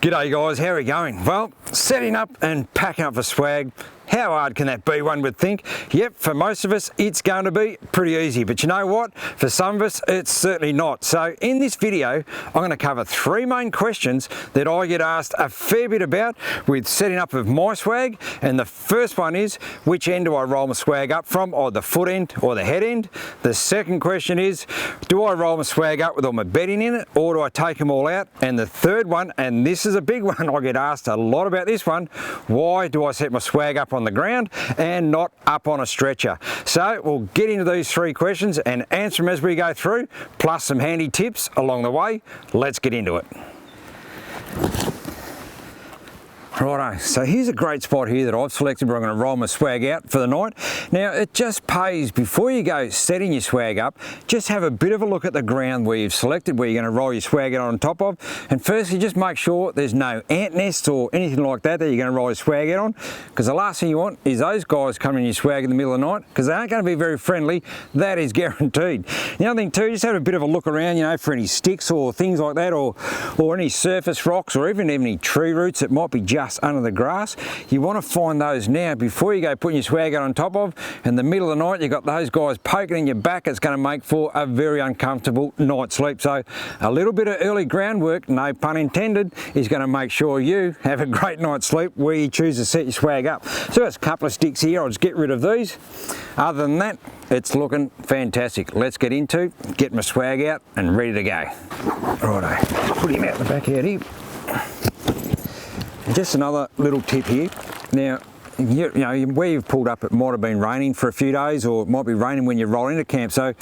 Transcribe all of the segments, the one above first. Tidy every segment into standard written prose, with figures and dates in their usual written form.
G'day guys, how are we going? Well, setting up and packing up for swag, how hard can that be, one would think? Yep, for most of us it's going to be pretty easy, but you know what? For some of us it's certainly not. So in this video I'm going to cover three main questions that I get asked a fair bit about with setting up of my swag, and the first one is, which end do I roll my swag up from, or the foot end or the head end? The second question is, do I roll my swag up with all my bedding in it, or do I take them all out? And the third one, and this is a big one, I get asked a lot about this one, why do I set my swag up on the ground and not up on a stretcher? So we'll get into these three questions and answer them as we go through, plus some handy tips along the way. Let's get into it. Righto, so here's a great spot here that I've selected where I'm going to roll my swag out for the night. Now it just pays, before you go setting your swag up, just have a bit of a look at the ground where you've selected where you're going to roll your swag out on top of, and firstly just make sure there's no ant nests or anything like that that you're going to roll your swag out on, because the last thing you want is those guys coming in your swag in the middle of the night, because they aren't going to be very friendly, that is guaranteed. The other thing too, just have a bit of a look around, you know, for any sticks or things like that, or any surface rocks, or even any tree roots that might be just under the grass. You want to find those now before you go putting your swag out on top of. In the middle of the night you've got those guys poking in your back, it's going to make for a very uncomfortable night's sleep. So a little bit of early groundwork, no pun intended, is going to make sure you have a great night's sleep where you choose to set your swag up. So there's a couple of sticks here, I'll just get rid of these. Other than that, it's looking fantastic. Let's get my swag out and ready to go. Righto, put him out the back out here. Just another little tip here. Now, you know, where you've pulled up, it might have been raining for a few days, or it might be raining when you roll into camp. So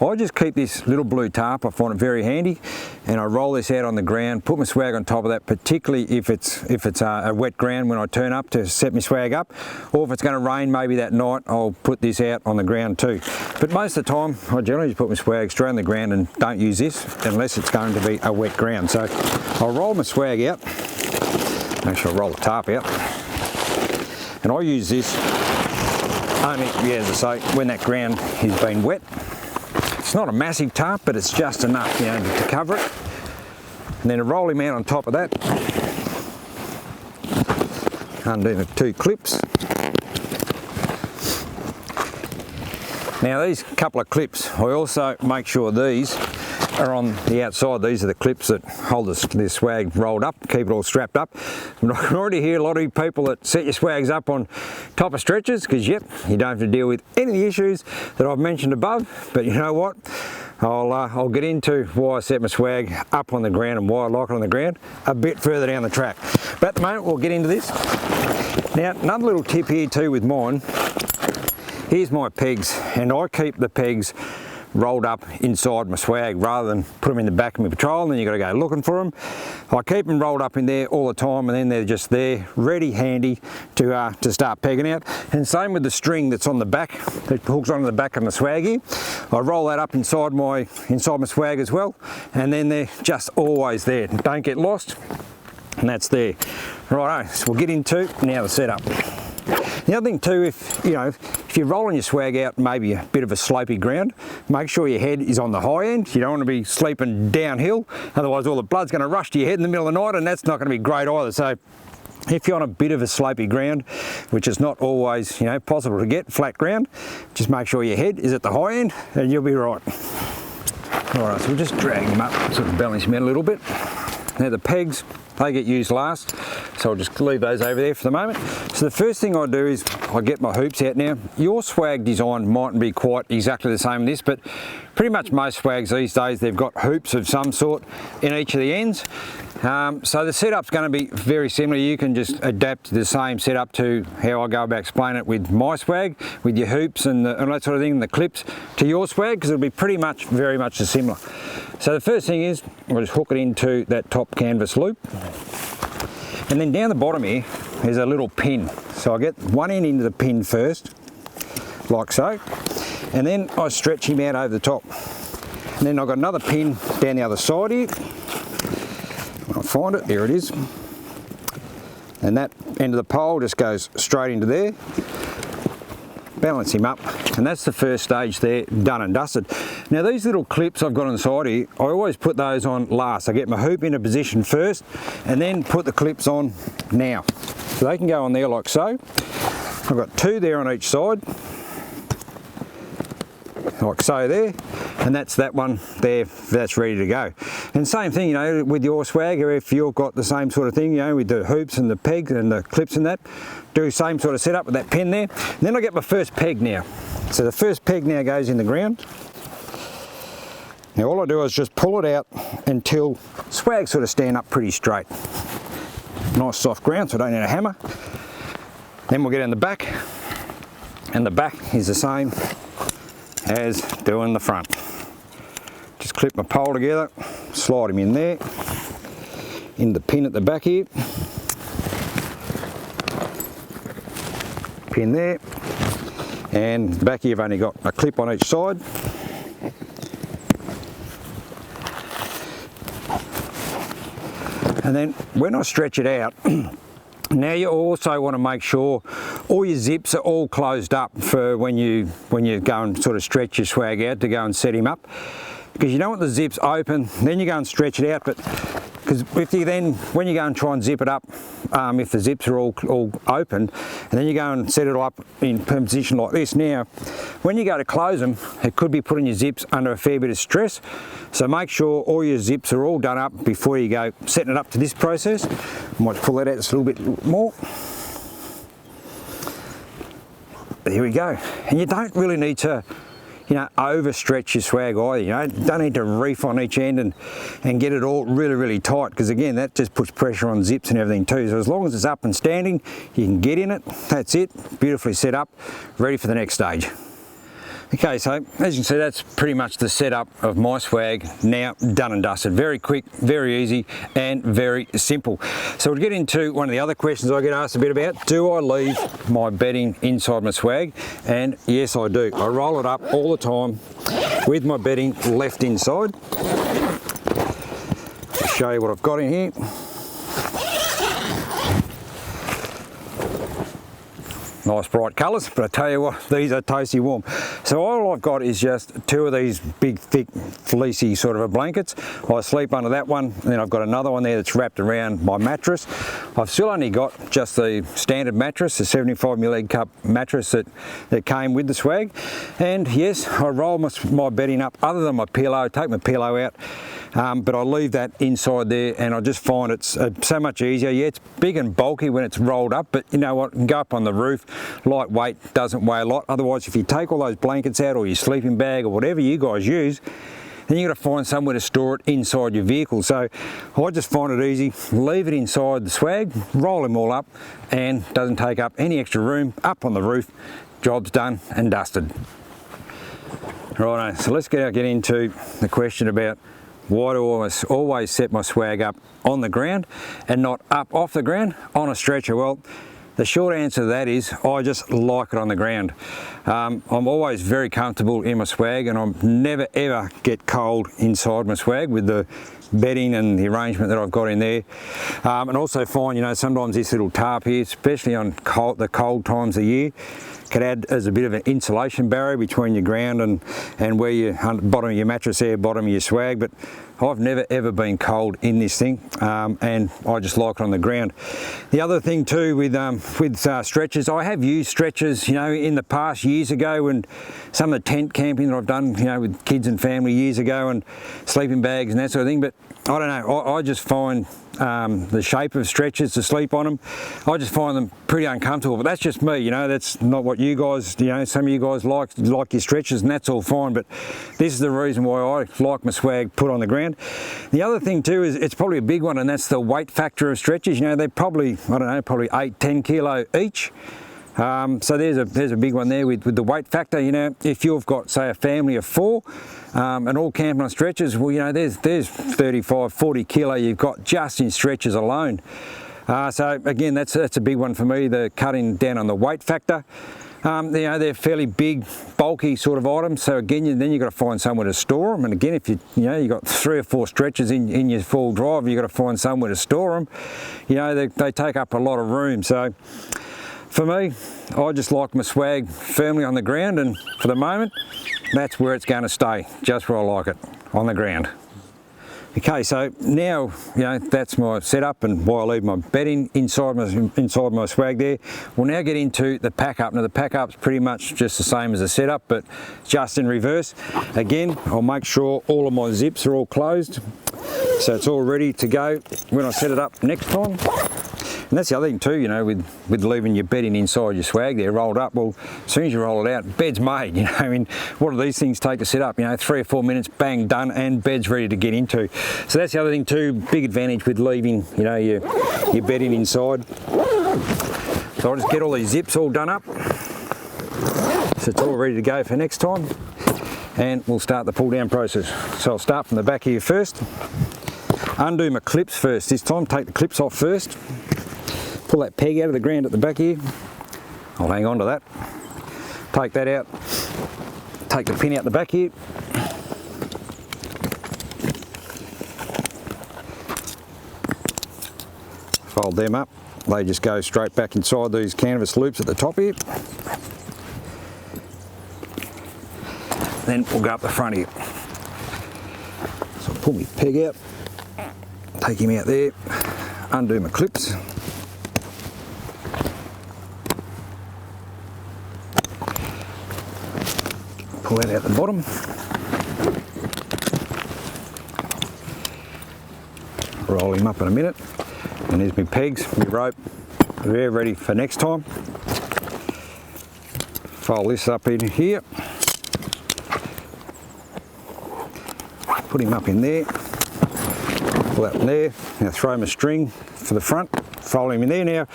I just keep this little blue tarp, I find it very handy, and I roll this out on the ground, put my swag on top of that, particularly if it's a wet ground when I turn up to set my swag up, or if it's going to rain maybe that night, I'll put this out on the ground too. But most of the time I generally just put my swag straight on the ground and don't use this unless it's going to be a wet ground. So I'll roll my swag out. Actually, I'll roll the tarp out, and I use this only, yeah, as I say, when that ground has been wet. It's not a massive tarp, but it's just enough, you know, to cover it. And then I roll him out on top of that, undo the two clips. Now these couple of clips, I also make sure these are on the outside. These are the clips that hold this swag rolled up, keep it all strapped up. And I can already hear a lot of you people that set your swags up on top of stretchers, because yep, you don't have to deal with any of the issues that I've mentioned above. But you know what, I'll get into why I set my swag up on the ground and why I like it on the ground a bit further down the track. But at the moment we'll get into this. Now another little tip here too with mine, here's my pegs, and I keep the pegs rolled up inside my swag rather than put them in the back of my patrol and then you've got to go looking for them. I keep them rolled up in there all the time, and then they're just there ready, handy to start pegging out. And same with the string that's on the back, that hooks onto the back of my swag here. I roll that up inside my swag as well, and then they're just always there. Don't get lost, and that's there. Righto, so we'll get into now the setup. The other thing too, if you're rolling your swag out maybe a bit of a slopey ground, make sure your head is on the high end. You don't want to be sleeping downhill, otherwise all the blood's going to rush to your head in the middle of the night, and that's not going to be great either. So if you're on a bit of a slopey ground, which is not always possible to get, flat ground, just make sure your head is at the high end and you'll be right. Alright, so we'll just drag him up, sort of balance him out a little bit. Now the pegs, they get used last, so I'll just leave those over there for the moment. So the first thing I do is I get my hoops out. Now your swag design mightn't be quite exactly the same as this, but pretty much most swags these days, they've got hoops of some sort in each of the ends. So the setup's going to be very similar. You can just adapt the same setup to how I go about explaining it with my swag, with your hoops and that sort of thing, and the clips to your swag, because it'll be pretty much very much similar. So the first thing is I'll just hook it into that top canvas loop, and then down the bottom here there's a little pin. So I get one end into the pin first, like so, and then I stretch him out over the top, and then I've got another pin down the other side here. When I find it, there it is, and that end of the pole just goes straight into there. balance him up, and that's the first stage there, done and dusted. Now these little clips I've got on the side here, I always put those on last. I get my hoop into position first and then put the clips on now. So they can go on there like so. I've got 2 there on each side, like so there, and that's that one there, that's ready to go. And same thing, you know, with your swagger, if you've got the same sort of thing, you know, with the hoops and the pegs and the clips and that, do the same sort of setup with that pen there. And then I get my first peg now. So the first peg now goes in the ground. Now all I do is just pull it out until swag sort of stand up pretty straight. Nice soft ground, so I don't need a hammer. Then we'll get in the back, and the back is the same as doing the front. Just clip my pole together, slide him in there, in the pin at the back here, pin there, and the back here you've only got a clip on each side. And then when I stretch it out, now you also want to make sure all your zips are all closed up for when you go and sort of stretch your swag out to go and set him up, because you don't want the zips open, then you go and stretch it out. But because if you then, when you go and try and zip it up, if the zips are all open, and then you go and set it up in position like this, now when you go to close them, it could be putting your zips under a fair bit of stress. So make sure all your zips are all done up before you go setting it up to this process. I might pull that out just a little bit more. There we go. And you don't really need to, you know, overstretch your swag either. You know, don't need to reef on each end and get it all really, really tight, because again, that just puts pressure on zips and everything too. So as long as it's up and standing, you can get in it. That's it. Beautifully set up, ready for the next stage. Okay, so as you can see, that's pretty much the setup of my swag now done and dusted. Very quick, very easy, and very simple. So we'll get into one of the other questions I get asked a bit about. Do I leave my bedding inside my swag? And yes, I do. I roll it up all the time with my bedding left inside. I'll show you what I've got in here. Nice bright colours, but I tell you what, these are toasty warm. So all I've got is just 2 of these big, thick, fleecy sort of a blankets. I sleep under that one, and then I've got another one there that's wrapped around my mattress. I've still only got just the standard mattress, the 75mm leg cup mattress that came with the swag. And yes, I roll my bedding up, other than my pillow, take my pillow out, but I leave that inside there, and I just find it's so much easier. Yeah, it's big and bulky when it's rolled up, but you know what, it can go up on the roof. Lightweight, doesn't weigh a lot. Otherwise, if you take all those blankets out, or your sleeping bag, or whatever you guys use, then you've got to find somewhere to store it inside your vehicle. So I just find it easy, leave it inside the swag, roll them all up, and doesn't take up any extra room, up on the roof, job's done and dusted. Righto, so let's get into the question about why do I always set my swag up on the ground and not up off the ground on a stretcher. Well, the short answer to that is I just like it on the ground. I'm always very comfortable in my swag, and I never ever get cold inside my swag with the bedding and the arrangement that I've got in there. And also find, you know, sometimes this little tarp here, especially on the cold times of year, can add as a bit of an insulation barrier between your ground and where you bottom of your mattress there, bottom of your swag. But I've never ever been cold in this thing, and I just like it on the ground. The other thing too with stretchers, I have used stretchers, you know, in the past years ago, and some of the tent camping that I've done, you know, with kids and family years ago, and sleeping bags and that sort of thing. But I don't know, I just find the shape of stretchers to sleep on them, I just find them pretty uncomfortable. But that's just me, you know, that's not what you guys, you know, some of you guys like your stretchers, and that's all fine. But this is the reason why I like my swag put on the ground. The other thing too is it's probably a big one, and that's the weight factor of stretchers. You know, they're probably, I don't know, probably 8-10 kilo each. So there's a big one there with the weight factor. You know, if you've got, say, a family of 4 and all camping on stretchers, well, you know, there's 35-40 kilo you've got just in stretchers alone. So again, that's a big one for me, the cutting down on the weight factor. You know, they're fairly big, bulky sort of items. So again, then you've got to find somewhere to store them. And again, if you've got 3 or 4 stretchers in your full drive, you've got to find somewhere to store them. You know, they take up a lot of room. So For me, I just like my swag firmly on the ground, and for the moment, that's where it's going to stay, just where I like it, on the ground. Okay, so now, that's my setup and why I leave my bedding inside my swag there. We'll now get into the pack up. Now the pack up's pretty much just the same as the setup, but just in reverse. Again, I'll make sure all of my zips are all closed, so it's all ready to go when I set it up next time. And that's the other thing too, with leaving your bedding inside your swag there rolled up. Well, as soon as you roll it out, bed's made. I mean, what do these things take to set up? 3 or 4 minutes, bang, done, and bed's ready to get into. So that's the other thing too, big advantage with leaving, your bedding inside. So I'll just get all these zips all done up, so it's all ready to go for next time, and we'll start the pull down process. So I'll start from the back here first. Undo my clips first this time, take the clips off first. Pull that peg out of the ground at the back here. I'll hang on to that. Take that out. Take the pin out the back here. Fold them up. They just go straight back inside these canvas loops at the top here. Then we'll go up the front here. So I'll pull my peg out. Take him out there. Undo my clips. Pull that out the bottom. Roll him up in a minute. And there's my pegs, my rope. They're ready for next time. Fold this up in here. Put him up in there. Pull that in there. Now throw my string for the front. Fold him in there. Now,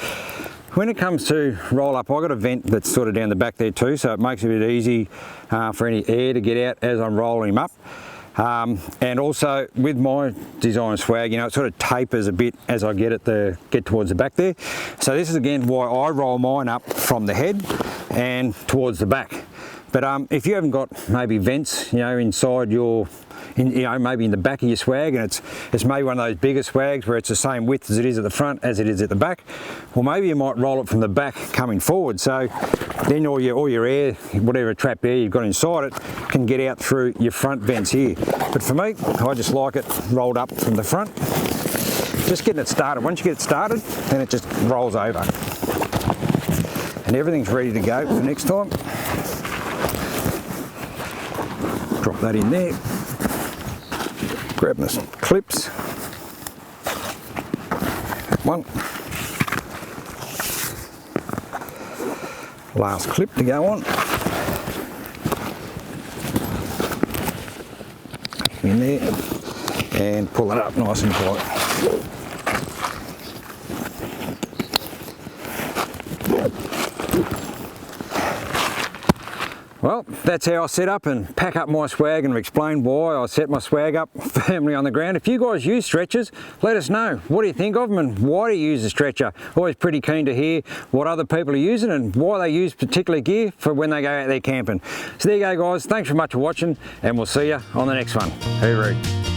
when it comes to roll up, I've got a vent that's sort of down the back there too, so it makes it a bit easy for any air to get out as I'm rolling him up. And also with my design swag, it sort of tapers a bit as I get towards the back there. So this is again why I roll mine up from the head and towards the back. But if you haven't got maybe vents, inside maybe in the back of your swag, and it's maybe one of those bigger swags where it's the same width as it is at the front as it is at the back, well, maybe you might roll it from the back coming forward, so then all your air, whatever trapped air you've got inside it, can get out through your front vents here. But for me, I just like it rolled up from the front, just getting it started. Once you get it started, then it just rolls over and everything's ready to go for next time. Drop that in there. Grab my clips. One. Last clip to go on. In there and pull it up nice and tight. Well, that's how I set up and pack up my swag, and explain why I set my swag up firmly on the ground. If you guys use stretchers, let us know. What do you think of them and why do you use a stretcher? Always pretty keen to hear what other people are using and why they use particular gear for when they go out there camping. So there you go guys, thanks very much for watching and we'll see you on the next one. Hooroo.